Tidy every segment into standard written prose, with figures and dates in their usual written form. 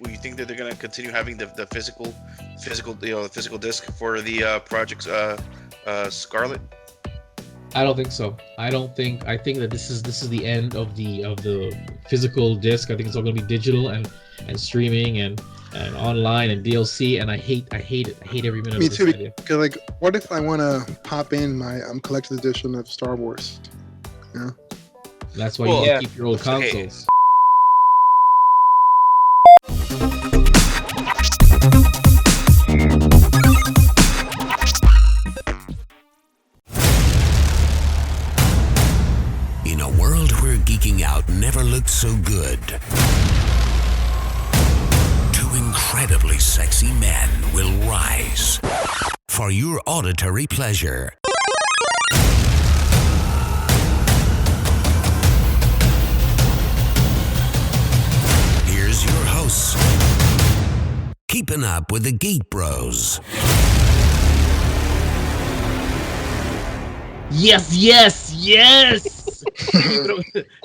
You think that they're gonna continue having the physical, the physical disc for the projects Scarlett? I don't think so. I think that this is the end of the physical disc. I think it's all gonna be digital and streaming and online and DLC. And I hate it. I hate every minute. Me of this too. idea. Because like, what if I want to pop in my collector's edition of Star Wars? Yeah. That's why you keep your old consoles. In a world where geeking out never looked so good, two incredibly sexy men will rise for your auditory pleasure. Here's your hosts, keeping up with the Geek Bros. Yes.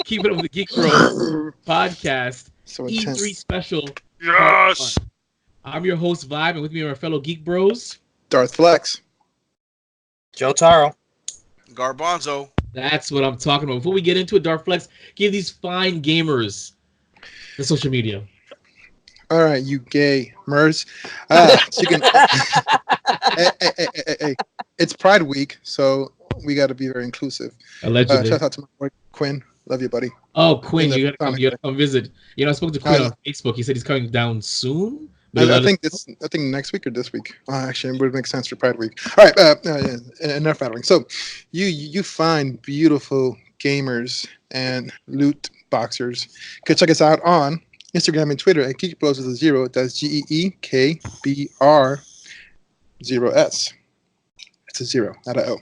Keep it up with the Geek Bros podcast. So E3 intense. special. Yes. I'm your host Vibe, and with me are our fellow Geek Bros. Darth Flex. Joe Taro. Garbanzo. That's what I'm talking about. Before we get into it, Dark Flex, give these fine gamers the social media. All right, you gay mers. So you can. Hey. It's Pride Week, so we got to be very inclusive. Allegedly. Shout out to my boy Quinn. Love you, buddy. Oh, Quinn, you gotta come visit. You know, I spoke to Quinn on Facebook. He said he's coming down soon. I think next weweek or this week. Actually, it would make sense for Pride Week. All right, enough battling. So, you find beautiful gamers and loot boxers. You can check us out on Instagram and Twitter at Geek Bros with a 0. That's GEEKBR 0S. It's a 0, not a O.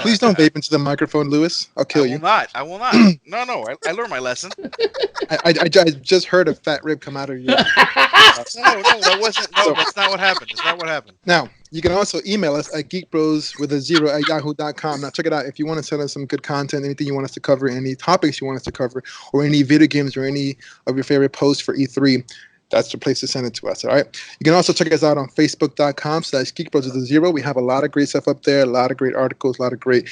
Please don't vape into the microphone, Lewis. I'll kill you. I will not. No. I learned my lesson. I just heard a fat rib come out of you. No, that wasn't. No, that's not what happened. That's not what happened. Now, you can also email us at geekbros@yahoo.com. Now, check it out. If you want to send us some good content, anything you want us to cover, any topics you want us to cover, or any video games or any of your favorite posts for E3, that's the place to send it to us, all right? You can also check us out on facebook.com/geekbros0. We have a lot of great stuff up there, a lot of great articles, a lot of great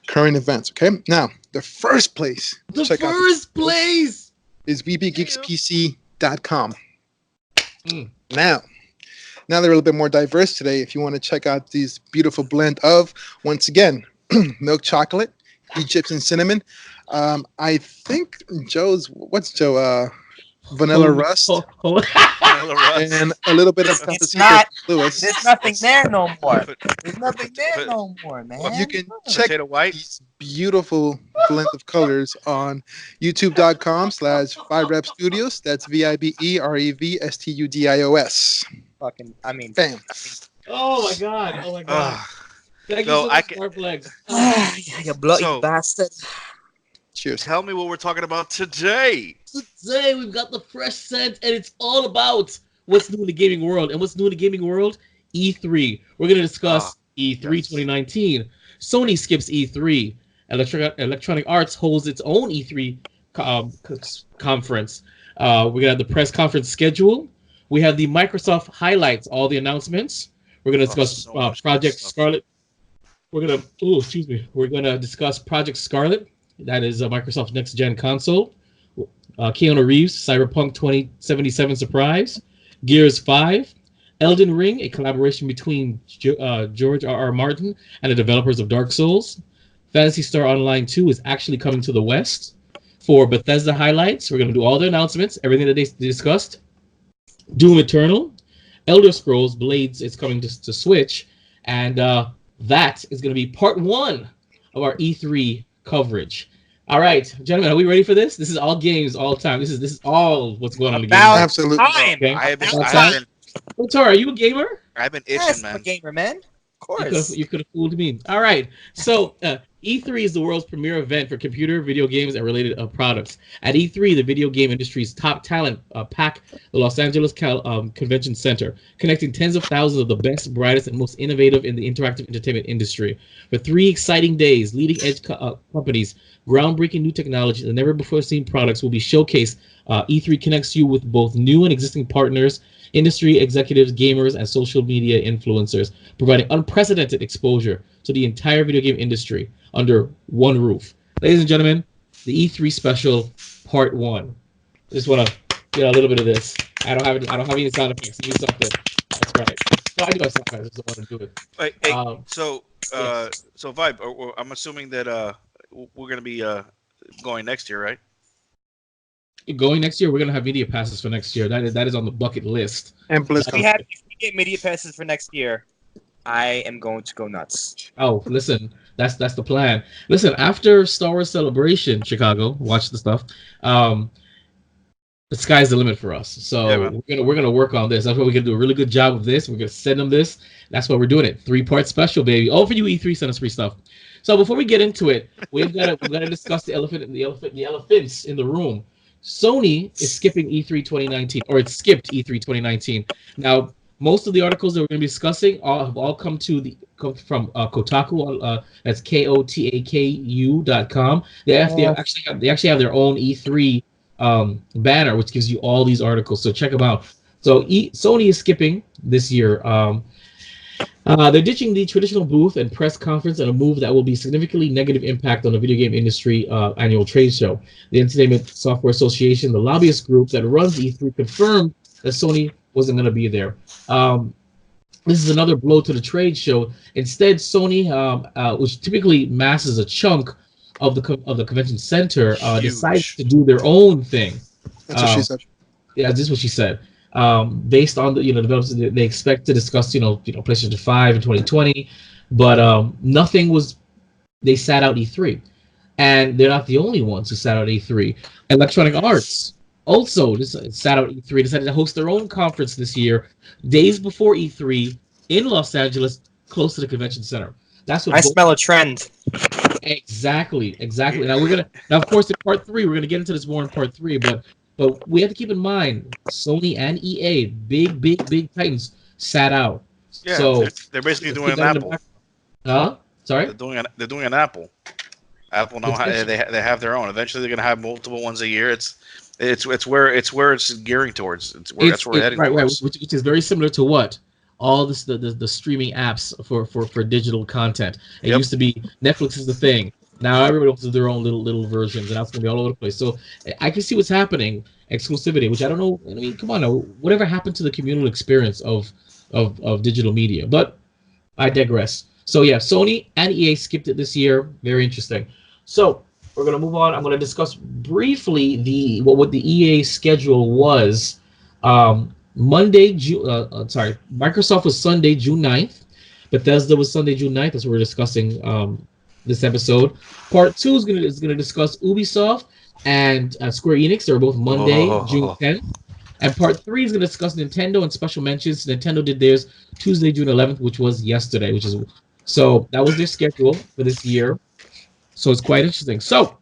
current events, okay? Now, the first place is bbgeekspc.com. Now they're a little bit more diverse today. If you want to check out these beautiful blend of, once again, milk chocolate, Egyptian cinnamon. I think what's Joe? Vanilla rust. And a little bit of Phantasy. Lewis. There's nothing there no more. There's nothing there no more, man. You can check these beautiful blend of colors on youtube.com/5rep studios. That's VIBEREVSTUDIOS. Fucking, I mean, bam. Oh my god. Thank you So so much, Dark Flex. You bloody bastard. Cheers. Tell me what we're talking about today. Today we've got the fresh scent, and it's all about what's new in the gaming world. And what's new in the gaming world? E3. We're going to discuss E3 2019. Sony skips E3. Electronic Arts holds its own E3 conference. We're going to have the press conference schedule. We have the Microsoft highlights, all the announcements. We're going to discuss Project Scarlett. We're going to discuss Project Scarlett. That is Microsoft's next-gen console. Keanu Reeves Cyberpunk 2077 surprise. Gears 5. Elden Ring, a collaboration between George R.R. Martin and the developers of Dark Souls. Phantasy Star Online 2 is actually coming to the West. For Bethesda highlights, we're going to do all the announcements, everything that they discussed. Doom Eternal. Elder Scrolls Blades is coming to Switch. And that is going to be part 1 of our E3 coverage. All right, gentlemen, are we ready for this? This is all games, all time. This is all what's going on in the game. Absolutely. Okay. I have been Tara, are you a gamer? I've been itching, Yes, man. I'm a gamer, man. Of course. You could have fooled me. All right. So E3 is the world's premier event for computer, video games, and related products. At E3, the video game industry's top talent pack the Los Angeles Convention Center, connecting tens of thousands of the best, brightest, and most innovative in the interactive entertainment industry. For 3 exciting days, leading-edge companies, groundbreaking new technologies, and never-before-seen products will be showcased. E3 connects you with both new and existing partners, industry executives, gamers, and social media influencers, providing unprecedented exposure to the entire video game industry under one roof. Ladies and gentlemen, the E3 special, part 1. Just want to get a little bit of this. I don't have any sound effects. Do something. That's right. No, I do have sound effects. I just don't want to do it. Hey, Yes. so Vibe, I'm assuming that we're gonna be going next year, right? Going next year, we're gonna have media passes for next year. That is on the bucket list. And BlizzCon. If we get media passes for next year, I am going to go nuts. Oh, listen, that's the plan. Listen, after Star Wars Celebration, Chicago, watch the stuff. The sky's the limit for us. So yeah, we're gonna work on this. That's why we're gonna do a really good job of this. We're gonna send them this. That's why we're doing it. 3-part special, baby. All for you E3 send us free stuff. So before we get into it, we've got to discuss the elephants in the room. Sony is skipping E3 2019, or it skipped E3 2019. Now, most of the articles that we're going to be discussing have all come from Kotaku. That's kotaku.com. They actually have their own E3 banner, which gives you all these articles. So check them out. So Sony is skipping this year. They're ditching the traditional booth and press conference in a move that will be significantly negative impact on the video game industry annual trade show. The Entertainment Software Association, the lobbyist group that runs E3, confirmed that Sony wasn't going to be there. This is another blow to the trade show. Instead, Sony, which typically masses a chunk of the convention center, decided to do their own thing. That's what she said. Yeah, this is what she said. Based on the developments they expect to discuss, PlayStation 5 in 2020, but nothing was. They sat out E3, and they're not the only ones who sat out E3. Electronic Arts also sat out E3, decided to host their own conference this year, days before E3 in Los Angeles, close to the convention center. That's what I smell a trend. Exactly. Now of course, in part 3, we're gonna get into this more in part 3, but we have to keep in mind, Sony and EA, big titans, sat out. Yeah, so they're basically doing an Apple. Sorry? They're doing an Apple. Apple now they have their own. Eventually, they're gonna have multiple ones a year. It's where it's gearing towards. That's where we're heading. Right, which is very similar to what all this the streaming apps for digital content. It used to be Netflix is the thing. Now everybody wants to do their own little versions, and that's gonna be all over the place. So I can see what's happening. Exclusivity, which I don't know. I mean, come on now. Whatever happened to the communal experience of digital media? But I digress. So yeah, Sony and EA skipped it this year. Very interesting. So we're gonna move on. I'm gonna discuss briefly what the EA schedule was. Microsoft was Sunday, June 9th. Bethesda was Sunday, June 9th. That's what we're discussing this episode. Part 2 is gonna discuss Ubisoft and Square Enix. They were both Monday, June 10th. And part 3 is gonna discuss Nintendo and special mentions. Nintendo did theirs Tuesday, June 11th, which was yesterday. So that was their schedule for this year. So it's quite interesting. So,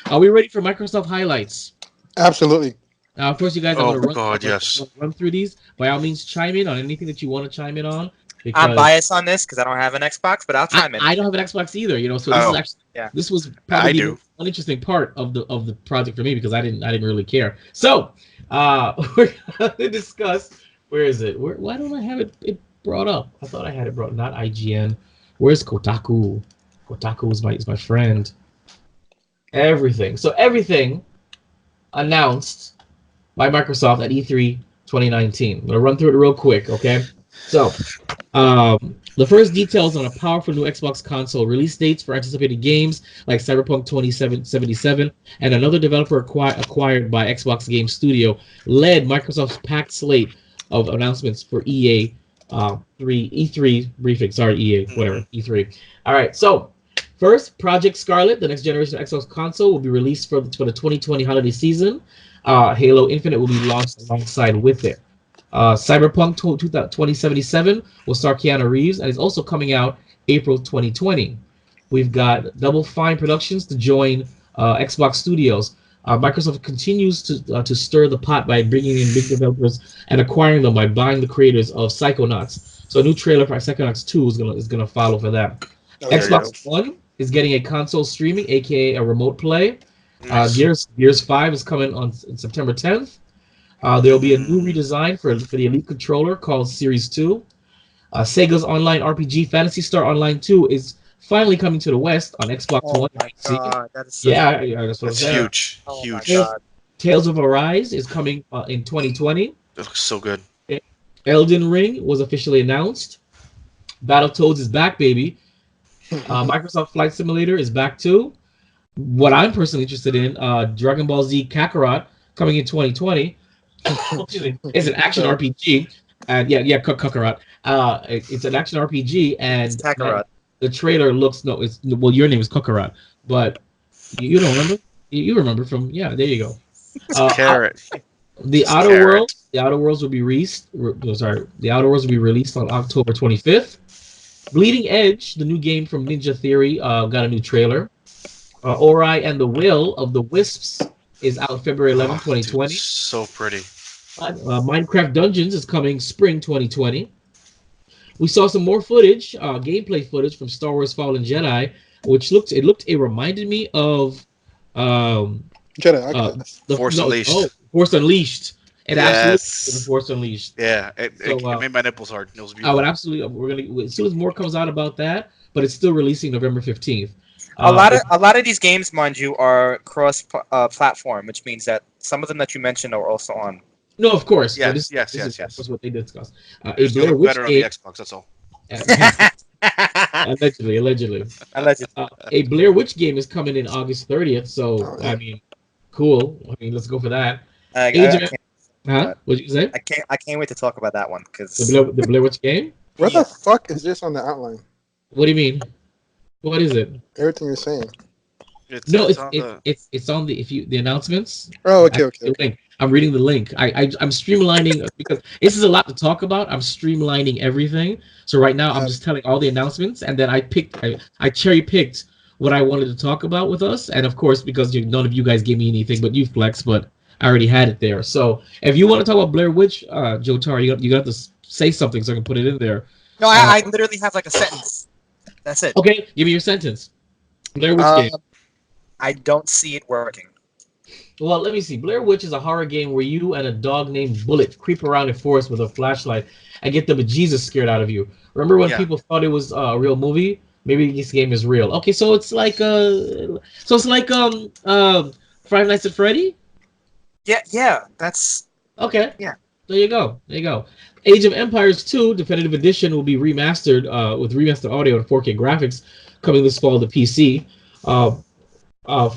are we ready for Microsoft highlights? Absolutely. Now, of course, you guys are going to run through these. By all means, chime in on anything that you want to chime in on. I'm biased on this because I don't have an Xbox, but I'll chime in. I don't have an Xbox either, So this is actually this was probably the uninteresting part of the project for me because I didn't really care. So we're going to discuss. Where is it? Why don't I have it brought up? I thought I had it brought. Not IGN. Where's Kotaku? Kotaku is my friend. Everything. So everything announced by Microsoft at E3 2019. I'm gonna run through it real quick, okay? So, the first details on a powerful new Xbox console, release dates for anticipated games like Cyberpunk 2077 and another developer acquired by Xbox Game Studio led Microsoft's packed slate of announcements for E3 briefing. Sorry, EA, whatever, E3. All right, so first, Project Scarlett, the next generation Xbox console, will be released for the 2020 holiday season. Halo Infinite will be launched alongside with it. Cyberpunk 2077 will star Keanu Reeves and is also coming out April 2020. We've got Double Fine Productions to join Xbox Studios. Microsoft continues to stir the pot by bringing in big developers and acquiring them by buying the creators of Psychonauts. So a new trailer for Psychonauts 2 is gonna follow for that. Xbox One is getting a console streaming, aka a remote play. Nice. Gears 5 is coming on September 10th. There will be a new redesign for the Elite controller called Series 2. Sega's online RPG Phantasy Star Online 2 is finally coming to the West on Xbox One. My God, that is so That's what I'm That's saying. huge. Oh Huge. my God. Tales of Arise is coming in 2020. It looks so good. Elden Ring was officially announced. Battletoads is back, baby. Microsoft Flight Simulator is back too. What I'm personally interested in, Dragon Ball Z Kakarot coming in 2020. It's an action RPG, and Kakarot. It's an action RPG, and Kakarot. The trailer looks your name is Kakarot, but you don't remember. You remember from there you go. Carrot. The Outer Worlds will be released. The Outer Worlds will be released on October 25th. Bleeding Edge, the new game from Ninja Theory, got a new trailer. Ori and the Will of the Wisps is out February 11, 2020. Dude, so pretty. Minecraft Dungeons is coming spring 2020. We saw some more footage, gameplay footage from Star Wars Fallen Jedi, which it reminded me of Jedi. Force Unleashed. Force Unleashed. It absolutely was Force Unleashed. Yeah, it made my nipples hard. It was beautiful. I would absolutely. We're gonna as soon as more comes out about that, but it's still releasing November 15th. A lot of these games, mind you, are cross platform, which means that some of them that you mentioned are also on. No, of course. Yes. That's what they discussed. It's better on the Xbox. That's all. Allegedly. A Blair Witch game is coming in August 30th. So I mean, cool. I mean, let's go for that. What did you say? I can't wait to talk about that one because the Blair Witch game. What the fuck is this on the outline? What do you mean? What is it? Everything you're saying. It's on the announcements. Oh, okay. I'm reading the link. I'm streamlining because this is a lot to talk about. I'm streamlining everything. So right now I'm just telling all the announcements, and then I cherry picked what I wanted to talk about with us, and of course because none of you guys gave me anything, but you Flex, but I already had it there. So if you want to talk about Blair Witch, Joe Tar, you got to say something so I can put it in there. No, I literally have like a sentence. That's it. Okay, give me your sentence. Blair Witch game. I don't see it working. Well, let me see. Blair Witch is a horror game where you and a dog named Bullet creep around a forest with a flashlight and get the bejesus scared out of you. Remember when people thought it was a real movie? Maybe this game is real. Okay, so it's like Five Nights at Freddy? Yeah, that's okay. Yeah. There you go. Age of Empires 2 Definitive Edition will be remastered with remastered audio and 4K graphics coming this fall to PC.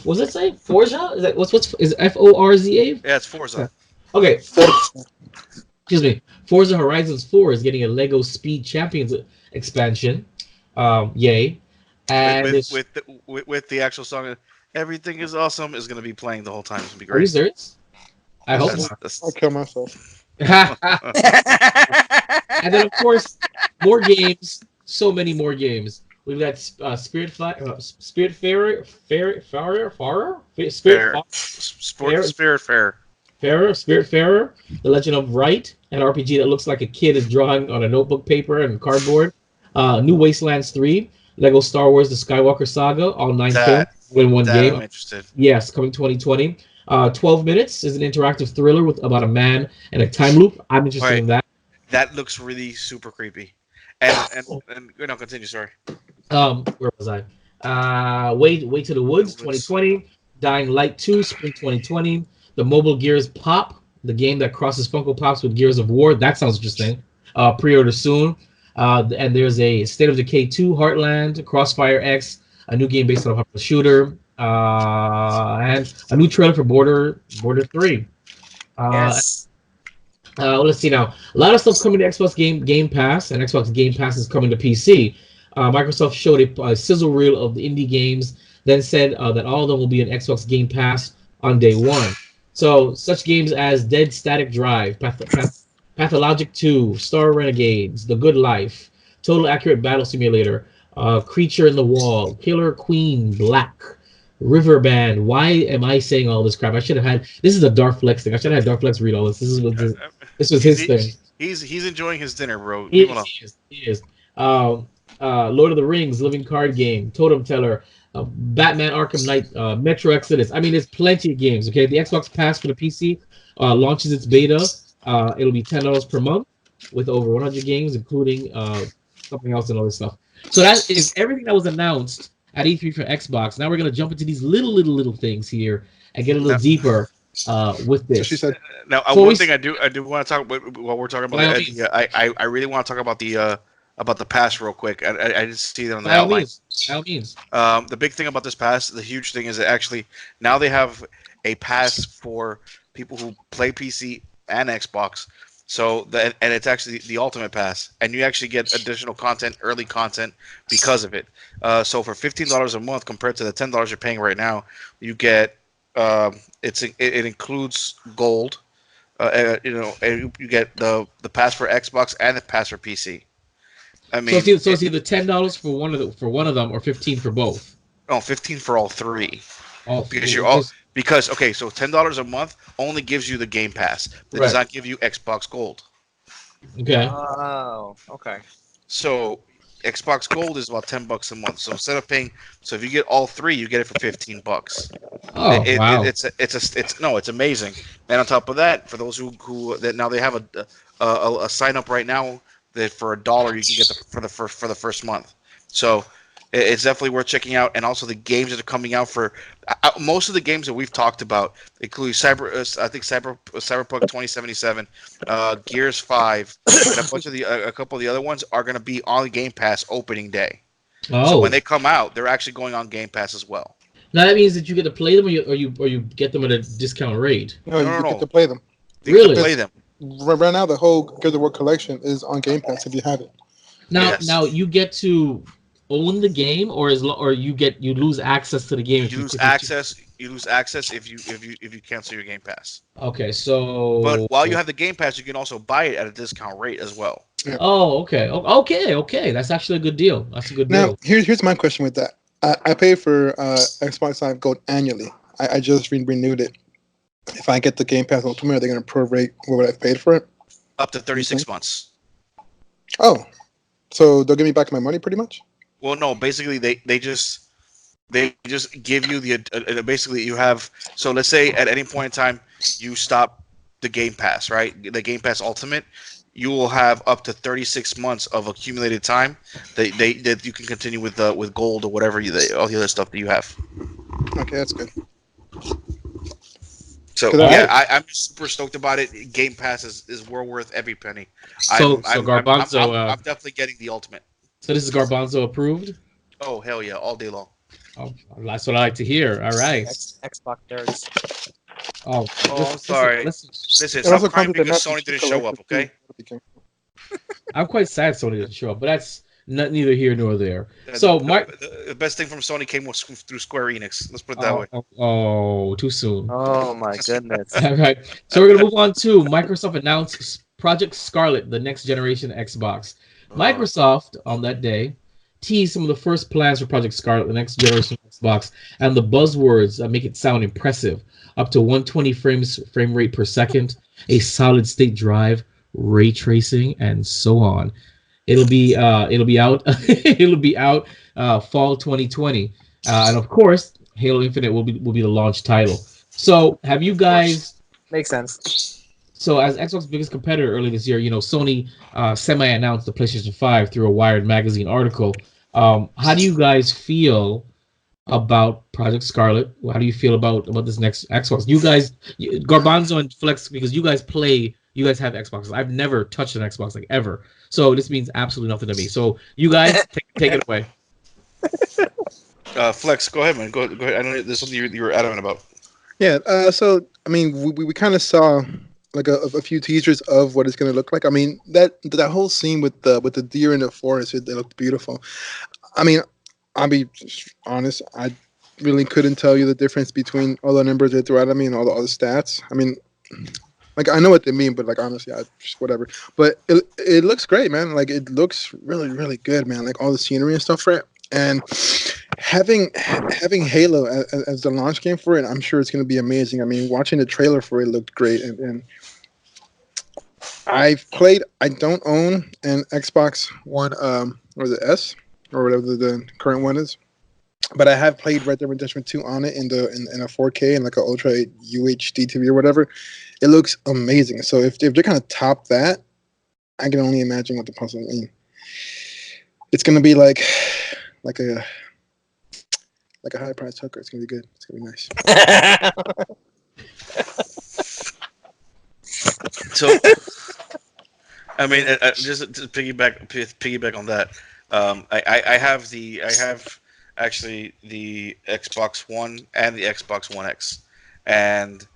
What's it say? Forza? Is that what's is it Forza? Yeah, it's Forza. Okay. Excuse me. Forza Horizons 4 is getting a Lego Speed Champions expansion. Yay! And with the actual song, "Everything Is Awesome" is going to be playing the whole time. It's going to be great. Are you serious? I hope so. I'll kill myself. And then of course, more games. So many more games. We've got Spiritfarer, The Legend of Wright, an RPG that looks like a kid is drawing on a notebook paper and cardboard. New Wastelands 3, Lego Star Wars: The Skywalker Saga, all 9 films in one game. I'm interested. Yes, coming 2020. 12 Minutes is an interactive thriller about a man and a time loop. I'm interested in that. That looks really super creepy. And continue. Sorry. Where was I? Way to the Woods, 2020. Dying Light 2, spring 2020. The Mobile Gears Pop, the game that crosses Funko Pops with Gears of War. That sounds interesting. Pre-order soon. And there's a State of Decay 2, Heartland, Crossfire X, a new game based on a popular shooter, and a new trailer for Border 3. Yes. Let's see now. A lot of stuff's coming to Xbox Game Pass, and Xbox Game Pass is coming to PC. Microsoft showed a sizzle reel of the indie games, then said that all of them will be on Xbox Game Pass on day one. So, such games as Dead Static Drive, Pathologic 2, Star Renegades, The Good Life, Total Accurate Battle Simulator, Creature in the Wall, Killer Queen Black, Riverband. Why am I saying all this crap? I should have had. This is a Darflex thing. I should have had Darflex read all this. This was his thing. He's enjoying his dinner, bro. He is. Lord of the Rings, Living Card Game, Totem Teller, Batman Arkham Knight, Metro Exodus. I mean, there's plenty of games. Okay, the Xbox Pass for the PC launches its beta. It'll be $10 per month with over 100 games, including something else and other stuff. So that is everything that was announced at E3 for Xbox. Now we're gonna jump into these little things here and get a little deeper with this. She said. Now, one thing I do want to talk about while we're talking about I really want to talk about the pass real quick. I just see that on the outline. By all means. The big thing about this pass, the huge thing is that actually now they have a pass for people who play PC and Xbox. So and it's actually the ultimate pass, and you actually get additional content, early content, because of it. So for $15 a month compared to the $10 you're paying right now, you get it includes gold. And you get the pass for Xbox and the pass for PC. I mean, so it's either $10 for one of them or $15 for both. No, $15 for all three. Because okay, so $10 a month only gives you the Game Pass. It does not give you Xbox Gold. Okay. Oh, okay. So Xbox Gold is about $10 a month. So instead of paying, so if you get all three, you get it for $15. Oh, wow! It's amazing. And on top of that, for those who that now they have a sign up right now that for $1 you can get for the first month. So it's definitely worth checking out. And also the games that are coming out for most of the games that we've talked about, including Cyberpunk 2077, Gears 5, and a couple of the other ones are going to be on Game Pass opening day. Oh. So when they come out, they're actually going on Game Pass as well. Now that means that you get to play them, or you get them at a discount rate. No, you get to play them. You get to play them. Right now, the whole Gears of War collection is on Game Pass if you have it. Now you get to own the game, or you lose access to the game. You lose access if you cancel your Game Pass. Okay, so but while you have the Game Pass, you can also buy it at a discount rate as well. Yeah. Oh, okay. That's actually a good deal. That's a good deal. Now, here's my question with that. I pay for Xbox Live Gold annually. I just renewed it. If I get the Game Pass Ultimate, are they going to prorate what I've paid for it? Up to 36 months. Oh, so they'll give me back my money pretty much? Well, no. Basically, they just give you the basically you have. So let's say at any point in time you stop the Game Pass, right? The Game Pass Ultimate. You will have up to 36 months of accumulated time that you can continue with gold or whatever all the other stuff that you have. Okay, that's good. So yeah, I'm super stoked about it. Game Pass is well worth every penny. Garbanzo, I'm definitely getting the ultimate. So this is Garbanzo approved? Oh hell yeah, all day long. Oh, that's what I like to hear. All right. Xbox nerds. Oh, I'm sorry. Listen, stop crying because Sony didn't show up, okay? I'm quite sad Sony didn't show up, but that's neither here nor there. The best thing from Sony came through Square Enix. Let's put it that way. Oh, too soon. Oh my goodness. All right. So we're gonna move on to Microsoft announced Project Scarlett, the next generation Xbox. Microsoft on that day teased some of the first plans for Project Scarlett, the next generation Xbox, and the buzzwords make it sound impressive. Up to 120 frame rate per second, a solid state drive, ray tracing, and so on. It'll be out fall 2020, and of course, Halo Infinite will be the launch title. So, have you guys? Makes sense. So, as Xbox's biggest competitor early this year, Sony semi-announced the PlayStation 5 through a Wired magazine article. How do you guys feel about Project Scarlett? How do you feel about this next Xbox? You guys, Garbanzo and Flex, because you guys have Xboxes. I've never touched an Xbox ever. So this means absolutely nothing to me. So you guys take it away. Flex, go ahead, man. Go ahead. I know there's something you were adamant about. Yeah. So I mean, we kind of saw like a few teasers of what it's going to look like. I mean, that whole scene with the deer in the forest, they looked beautiful. I mean, I'll be honest, I really couldn't tell you the difference between all the numbers they threw at me and all the stats. I mean, Like I know what they mean, but like honestly, I just whatever. But it looks great, man. Like it looks really really good, man. Like all the scenery and stuff, right? And having Halo as the launch game for it, I'm sure it's going to be amazing. I mean, watching the trailer for it looked great, and I've played. I don't own an Xbox One, or the S, or whatever the current one is. But I have played Red Dead Redemption 2 on it in a 4K and like a Ultra UHD TV or whatever. It looks amazing. So if they're gonna top that, I can only imagine what the puzzle. I mean, it's gonna be like a high price hooker. It's gonna be good. It's gonna be nice. So, I mean, just to piggyback on that, I have actually the Xbox One and the Xbox One X, and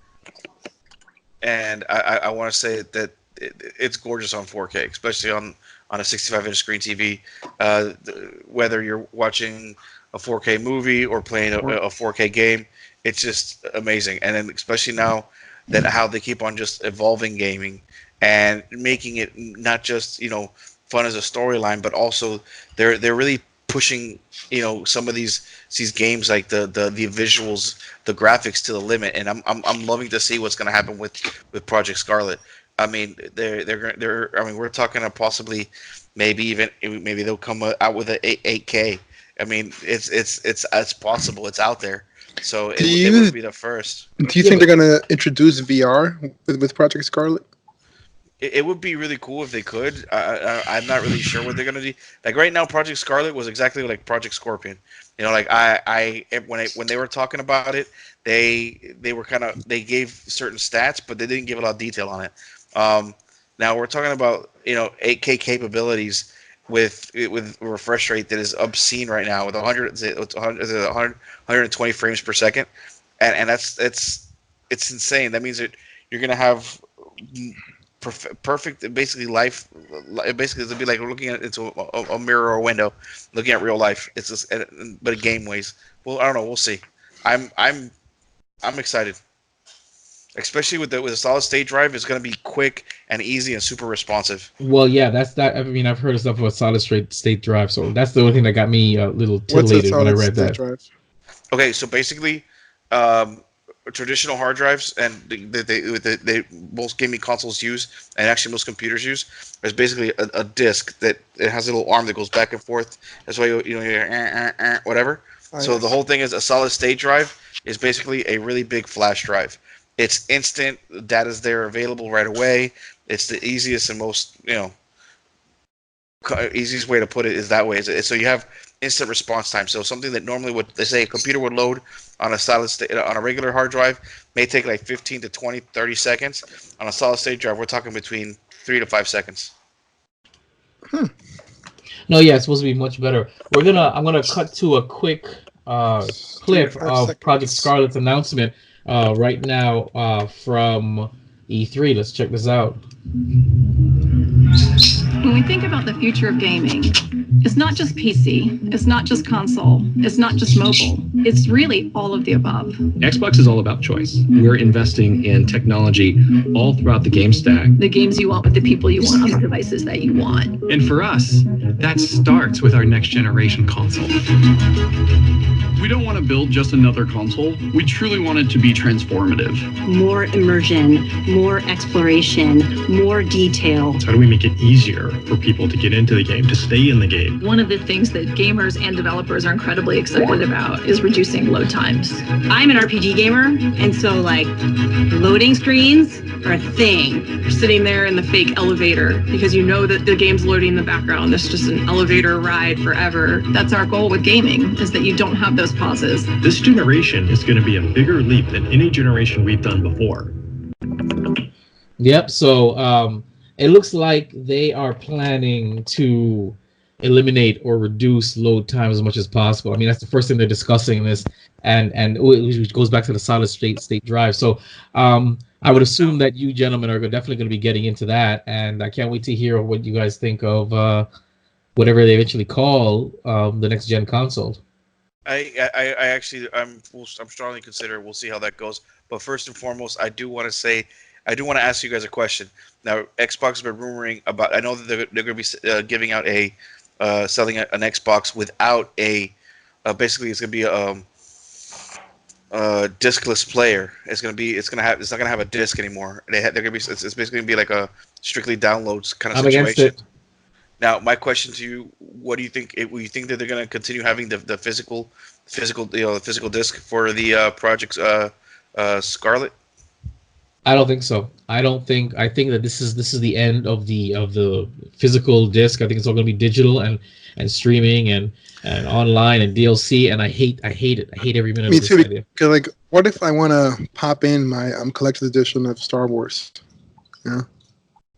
I want to say that it's gorgeous on 4K, especially on a 65-inch screen TV. Whether you're watching a 4K movie or playing a 4K game, it's just amazing. And then especially now that how they keep on just evolving gaming and making it not just fun as a storyline, but also they're really pushing some of these games, like the visuals, the graphics to the limit, and I'm loving to see what's going to happen with Project Scarlett. I mean, I mean, we're talking about possibly maybe they'll come out with an 8K. I mean, it's possible. It's out there. So it would be the first. Do you think they're gonna introduce VR with Project Scarlett? It would be really cool if they could. I'm not really sure what they're gonna do. Like right now, Project Scarlett was exactly like Project Scorpion. Like when they were talking about it, they gave certain stats, but they didn't give a lot of detail on it. Now we're talking about 8K capabilities with refresh rate that is obscene right now with 120 frames per second, and it's insane. That means that you're gonna have perfect, basically life. Basically, it'll be like looking into a mirror or a window, looking at real life. It's just, but a game ways. Well, I don't know. We'll see. I'm excited, especially with the solid state drive. It's going to be quick and easy and super responsive. Well, yeah, that's that. I mean, I've heard of stuff about solid state drive, so that's the only thing that got me a little titillated when I read that. Drive? Okay, so basically, traditional hard drives and they most gaming consoles use, and actually most computers use, is basically a disk that it has a little arm that goes back and forth. That's why you hear whatever. Oh, so yes. The whole thing is a solid state drive is basically a really big flash drive. It's instant. Data's there, available right away. It's the easiest and most easiest way to put it is that way. So you have instant response time. So something that normally they say a computer would load on a solid state on a regular hard drive may take like 15 to 20, 30 seconds. On a solid state drive, we're talking between 3 to 5 seconds. No, yeah, it's supposed to be much better. I'm gonna cut to a quick clip of Project Scarlett's announcement right now from E3. Let's check this out. When we think about the future of gaming, it's not just PC, it's not just console, it's not just mobile, it's really all of the above. Xbox is all about choice. We're investing in technology all throughout the game stack. The games you want with the people you want on the devices that you want. And for us, that starts with our next generation console. We don't want to build just another console. We truly want it to be transformative. More immersion, more exploration, more detail. So how do we make it easier for people to get into the game, to stay in the game? One of the things that gamers and developers are incredibly excited about is reducing load times. I'm an RPG gamer, and so loading screens are a thing. You're sitting there in the fake elevator because you know that the game's loading in the background. There's just an elevator ride forever. That's our goal with gaming, is that you don't have those pauses. This generation is going to be a bigger leap than any generation we've done before. Yep, so it looks like they are planning to eliminate or reduce load time as much as possible. I mean, that's the first thing they're discussing in this, and it goes back to the solid state drive. So I would assume that you gentlemen are definitely going to be getting into that, and I can't wait to hear what you guys think of whatever they eventually call the next gen console. I'm strongly considering. We'll see how that goes. But first and foremost, I do want to say I do want to ask you guys a question. Now, Xbox has been rumoring about. I know that they're going to be giving out selling an Xbox without a. Basically, it's going to be a discless player. It's not going to have a disc anymore. They're going to be. It's basically going to be like a strictly downloads kind of situation. Against it. Now, my question to you: what do you think? Do you think that they're going to continue having the physical disc for the projects Scarlett? I don't think so. I think that this is the end of the physical disc. I think it's all going to be digital and streaming and online and DLC. And I hate it. I hate every minute Me of this too. idea. Because like, what if I want to pop in my collector's edition of Star Wars? Yeah.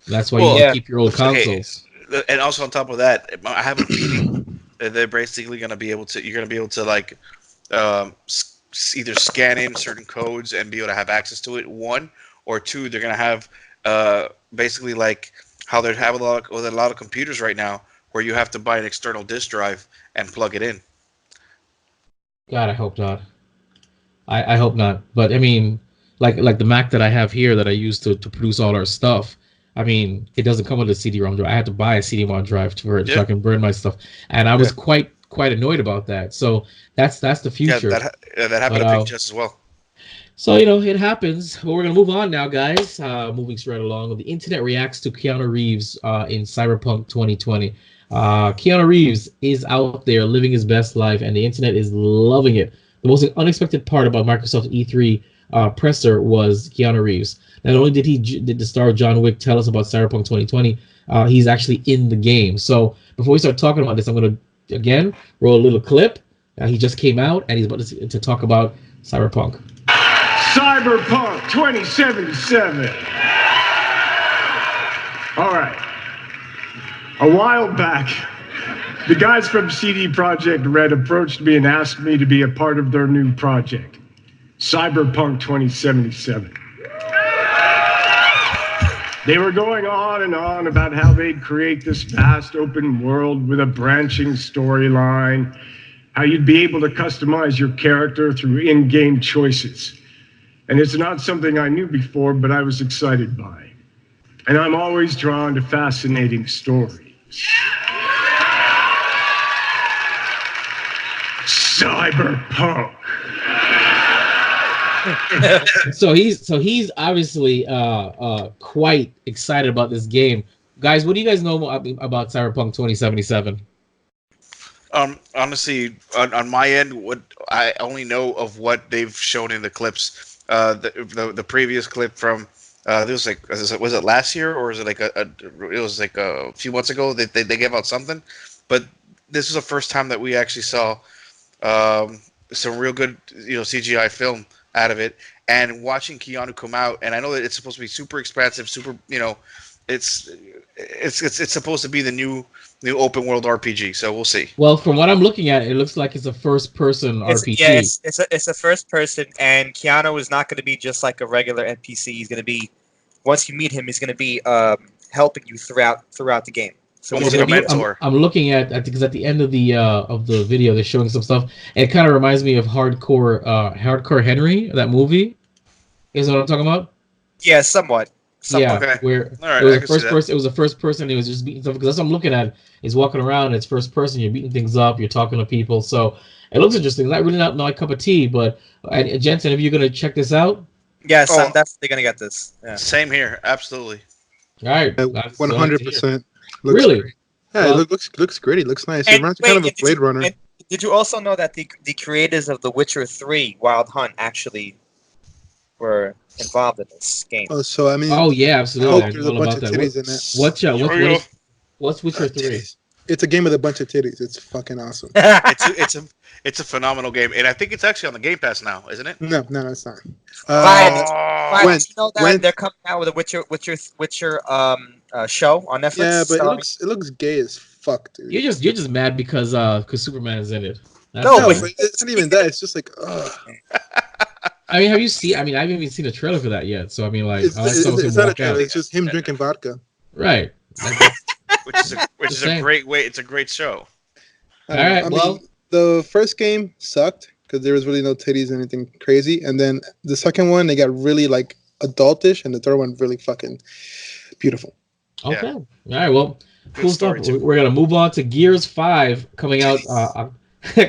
That's why you keep your old consoles. Okay. And also on top of that, I have a feeling that they're basically going to be able to. You're going to be able to like either scan in certain codes and be able to have access to it. One. Or two, they're gonna have basically like how they have a lot of computers right now, where you have to buy an external disk drive and plug it in. God, I hope not. I hope not. But I mean, like the Mac that I have here that I use to produce all our stuff. I mean, it doesn't come with a CD-ROM drive. I had to buy a CD-ROM drive so I can burn my stuff, and I was quite annoyed about that. So that's the future. Yeah, that happened to VHS as well. So, it happens. But we're going to move on now, guys. Moving straight along. The internet reacts to Keanu Reeves in Cyberpunk 2020. Keanu Reeves is out there living his best life, and the internet is loving it. The most unexpected part about Microsoft E3 presser was Keanu Reeves. Not only did the star of John Wick tell us about Cyberpunk 2020, he's actually in the game. So before we start talking about this, I'm going to, again, roll a little clip. He just came out, and he's about to talk about Cyberpunk. Cyberpunk 2077. All right. A while back, the guys from CD Projekt Red approached me and asked me to be a part of their new project, Cyberpunk 2077. They were going on and on about how they'd create this vast open world with a branching storyline, how you'd be able to customize your character through in-game choices. And it's not something I knew before, but I was excited by. And I'm always drawn to fascinating stories. Cyberpunk. So he's obviously quite excited about this game. Guys, what do you guys know about Cyberpunk 2077? Honestly, on my end, what I only know of what they've shown in the clips. The previous clip from was it last year, or was it like it was like a few months ago that they gave out something, but this is the first time that we actually saw some real good CGI film out of it, and watching Keanu come out, and I know that it's supposed to be super expansive, it's supposed to be the new open world RPG, so we'll see. Well, from what I'm looking at, it looks like it's a first-person RPG. Yeah, it's a first-person, and Keanu is not going to be just like a regular NPC. He's going to be, once you meet him, he's going to be helping you throughout the game. So almost like a mentor. I'm looking at, I think it's at the end of the video, they're showing some stuff. And it kind of reminds me of Hardcore Henry, that movie. Is what I'm talking about? Yeah, somewhat. Yeah, okay. Where right, it was a first person. It was a first person. He was just beating stuff, because that's what I'm looking at. He's walking around. It's first person. You're beating things up. You're talking to people. So it looks interesting. Not my cup of tea, but Jensen, are you gonna check this out? Yes, I'm definitely gonna get this. Yeah. Same here, absolutely. All right, 100%. Really? Great. Yeah, it looks great. It looks nice. It reminds me kind of a Blade Runner. Did you also know that the creators of The Witcher 3 Wild Hunt actually were involved in this game? Oh, so I mean. Oh yeah, absolutely. There's a bunch of titties in it. What's Witcher 3? It's a game with a bunch of titties. It's fucking awesome. It's a phenomenal game, and I think it's actually on the Game Pass now, isn't it? No, it's not. Did you know that they're coming out with a Witcher show on Netflix? Yeah, but it looks gay as fuck, dude. You're just mad because Superman is in it. No, but it's not even that. It's just like, ugh. I mean, have you seen? I mean, I haven't even seen a trailer for that yet. So I mean, like, it's not a trailer. It's just him drinking vodka. Right. which is a great way. It's a great show. All right. I mean, the first game sucked because there was really no titties or anything crazy, and then the second one they got really like adultish, and the third one really fucking beautiful. Okay. All right. Well, cool stuff. We're gonna move on to Gears 5 coming out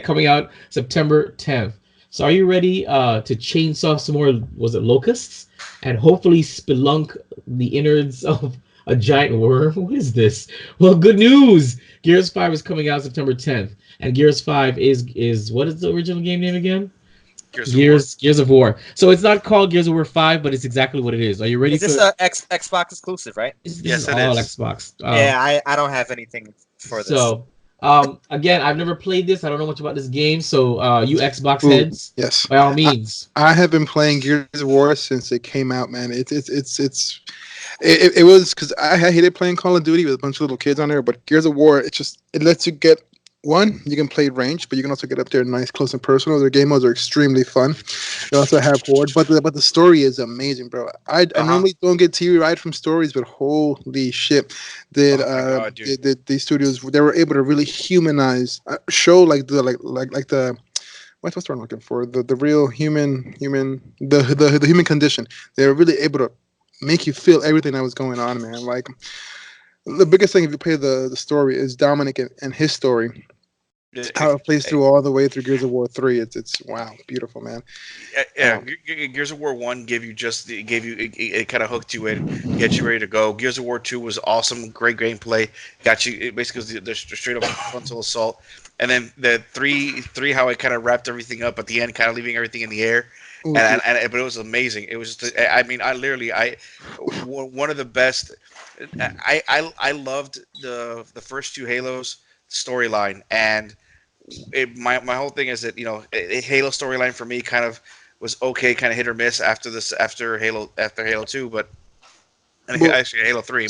coming out September 10th. So are you ready to chainsaw some more? Was it locusts? And hopefully spelunk the innards of a giant worm? What is this? Well, good news. Gears 5 is coming out September 10th, and Gears 5 is what is the original game name again? Gears of War. So it's not called Gears of War 5, but it's exactly what it is. Are you ready? Is this a Xbox exclusive, right? Yes, it is. Xbox. Yeah, I don't have anything for this. So, again, I've never played this. I don't know much about this game. So, you Xbox heads, yes, by all means. I have been playing Gears of War since it came out, man. It was because I hated playing Call of Duty with a bunch of little kids on there, but Gears of War, it lets you get. One, you can play range, but you can also get up there nice, close, and personal. Their game modes are extremely fun. They also have horde, but the story is amazing, bro. I normally don't get teary-eyed from stories, but holy shit, did these studios, they were able to really humanize, show like the what's the word I'm looking for? The real human the human condition. They were really able to make you feel everything that was going on, man. Like. The biggest thing if you play the story is Dominic and his story. How it plays through all the way through Gears of War 3. It's wow, beautiful, man. Yeah, Gears of War 1 it kind of hooked you in, get you ready to go. Gears of War 2 was awesome, great gameplay. Got you, it basically was the straight up frontal assault. And then the 3 how it kind of wrapped everything up at the end, kind of leaving everything in the air. But it was amazing. It was just, one of the best. I loved the first 2 Halos storyline, and my whole thing is that Halo storyline for me kind of was okay, kind of hit or miss after Halo 2, but actually Halo 3,